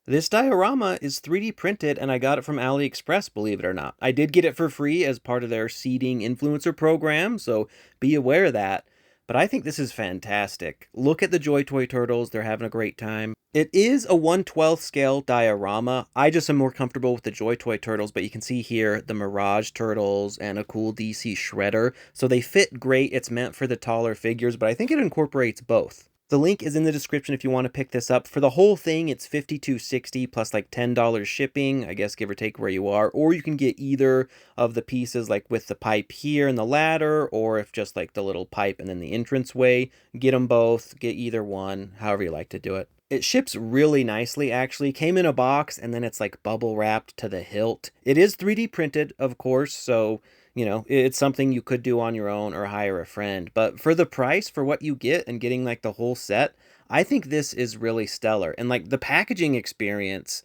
This diorama is 3D printed and I got it from AliExpress, believe it or not. I did get it for free as part of their seeding influencer program, so be aware of that. But I think this is fantastic. Look at the Joy Toy Turtles, they're having a great time. It is a 1/12 scale diorama. I just am more comfortable with the Joy Toy Turtles, but you can see here the Mirage Turtles and a cool DC Shredder. So they fit great. It's meant for the taller figures, but I think it incorporates both. The link is in the description if you want to pick this up. For the whole thing, it's $52.60 plus like $10 shipping, I guess give or take where you are. Or you can get either of the pieces like with the pipe here and the ladder, or if just like the little pipe and then the entranceway. Get them both, get either one, however you like to do it. It ships really nicely, actually. Came in a box, and then it's like bubble wrapped to the hilt. It is 3D printed, of course, so, you know, it's something you could do on your own or hire a friend. But for the price, for what you get and getting like the whole set, I think this is really stellar. And like the packaging experience,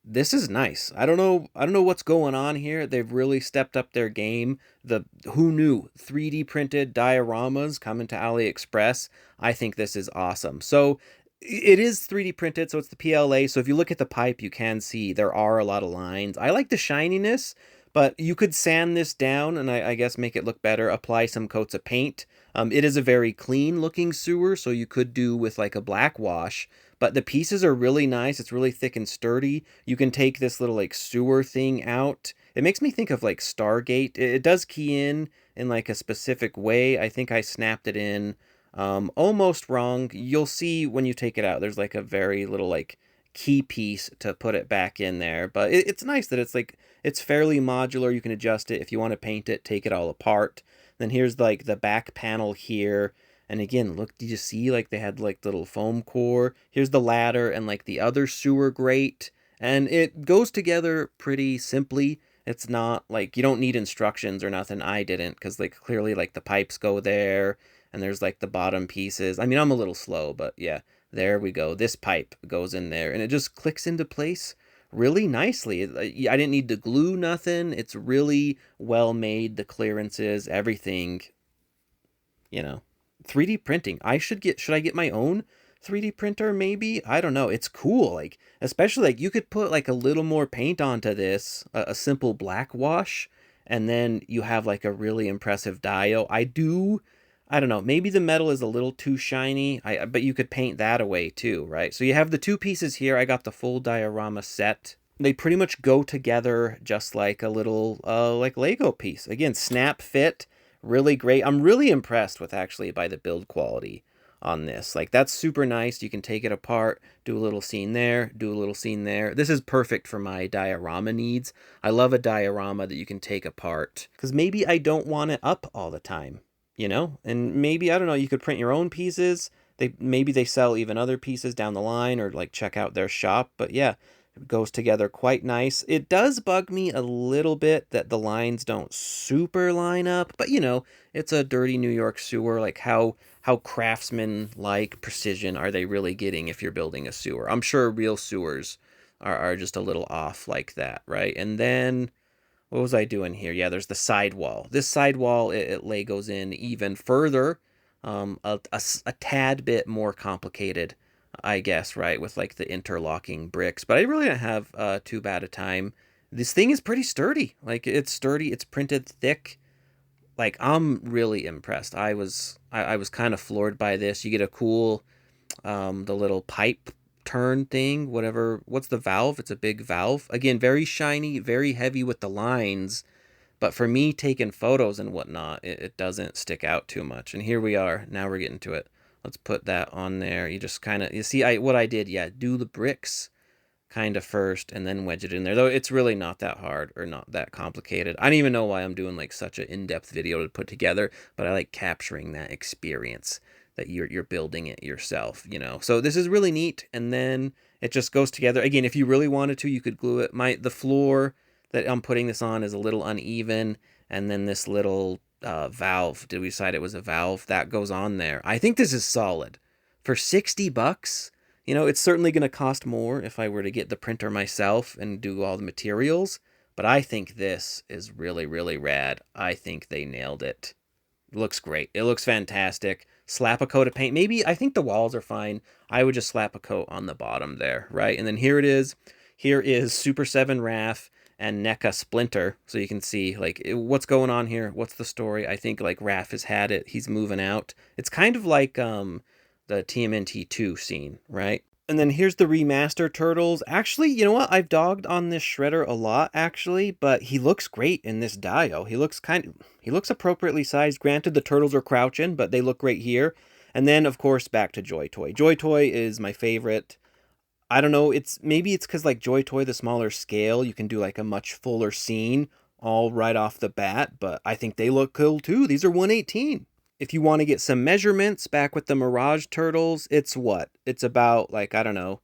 this is nice. I don't know what's going on here. They've really stepped up their game. The who knew 3D printed dioramas coming to AliExpress. I think this is awesome. So it is 3D printed, so it's the PLA. So if you look at the pipe, you can see there are a lot of lines. I like the shininess, but you could sand this down and I guess make it look better. Apply some coats of paint. It is a very clean looking sewer, so you could do with like a black wash. But the pieces are really nice. It's really thick and sturdy. You can take this little like sewer thing out. It makes me think of like Stargate. It does key in like a specific way. I think I snapped it in almost wrong. You'll see when you take it out, there's like a very little like key piece to put it back in there. But it's nice that it's like, it's fairly modular. You can adjust it. If you want to paint it, take it all apart. Then here's like the back panel here. And again, look, did you see like they had like little foam core? Here's the ladder and like the other sewer grate. And it goes together pretty simply. It's not like you don't need instructions or nothing. I didn't, because like clearly like the pipes go there and there's like the bottom pieces. I mean, I'm a little slow, but yeah, there we go. This pipe goes in there and it just clicks into place really nicely. I didn't need to glue nothing. It's really well made. The clearances, everything, you know. 3D printing. Should I get my own 3D printer maybe? I don't know. It's cool. Like, especially like you could put like a little more paint onto this, a simple black wash, and then you have like a really impressive dio. I don't know, maybe the metal is a little too shiny. But you could paint that away too, right? So you have the two pieces here. I got the full diorama set. They pretty much go together just like a little like Lego piece. Again, snap fit, really great. I'm really impressed with actually by the build quality on this. Like that's super nice. You can take it apart, do a little scene there, do a little scene there. This is perfect for my diorama needs. I love a diorama that you can take apart because maybe I don't want it up all the time, you know? And maybe, I don't know, you could print your own pieces. Maybe they sell even other pieces down the line, or like check out their shop. But yeah, it goes together quite nice. It does bug me a little bit that the lines don't super line up, but you know, it's a dirty New York sewer. Like how craftsman like precision are they really getting if you're building a sewer? I'm sure real sewers are just a little off like that, right? And then what was I doing here? Yeah, there's the sidewall. This sidewall, it Legos in even further, a tad bit more complicated, I guess, right, with like the interlocking bricks. But I really didn't have too bad a time. This thing is pretty sturdy. Like it's sturdy. It's printed thick. Like I'm really impressed. I was kind of floored by this. You get a cool the little pipe turn thing, whatever. What's the valve? It's a big valve. Again, very shiny, very heavy with the lines. But for me, taking photos and whatnot, it doesn't stick out too much. And here we are. Now we're getting to it. Let's put that on there. You just kind of, you see what I did? Yeah, do the bricks kind of first and then wedge it in there. Though it's really not that hard or not that complicated. I don't even know why I'm doing like such an in-depth video to put together, but I like capturing that experience that you're building it yourself, you know. So this is really neat, and then it just goes together. Again, if you really wanted to, you could glue it. The floor that I'm putting this on is a little uneven, and then this little valve, did we decide it was a valve? That goes on there. I think this is solid. For 60 bucks, you know, it's certainly going to cost more if I were to get the printer myself and do all the materials, but I think this is really, really rad. I think they nailed it. It looks great. It looks fantastic. slap a coat of paint. Maybe, I think the walls are fine. I would just slap a coat on the bottom there, right? And then here it is. Here is Super 7 Raph and NECA Splinter. So you can see, like, what's going on here. What's the story? I think, like, Raph has had it. He's moving out. It's kind of like the TMNT 2 scene, right? And then here's the remaster Turtles. Actually, you know what? I've dogged on this shredder a lot, actually, but he looks great in this dio. He looks appropriately sized. Granted, the turtles are crouching, but they look great here. And then, of course, back to Joy Toy. Joy Toy is my favorite. I don't know, maybe it's because, like, Joy Toy, the smaller scale, you can do, like, a much fuller scene all right off the bat, but I think they look cool, too. These are 118. If you want to get some measurements back with the Mirage Turtles, it's what? It's about, like, I don't know,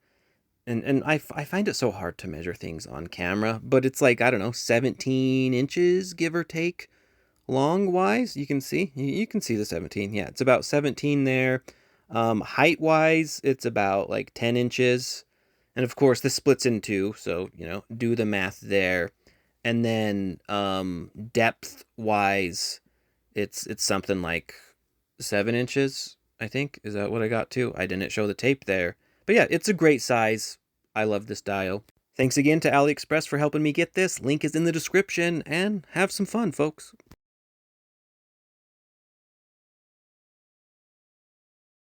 and I find it so hard to measure things on camera, but it's like, I don't know, 17 inches, give or take, long-wise. You can see the 17. Yeah, it's about 17 there. Height-wise, it's about, like, 10 inches. And, of course, this splits in two, so, you know, do the math there. And then depth-wise, it's something like 7 inches, I think. Is that what I got to? I didn't show the tape there. But yeah, it's a great size. I love this dio. Thanks again to AliExpress for helping me get this. Link is in the description, and have some fun, folks.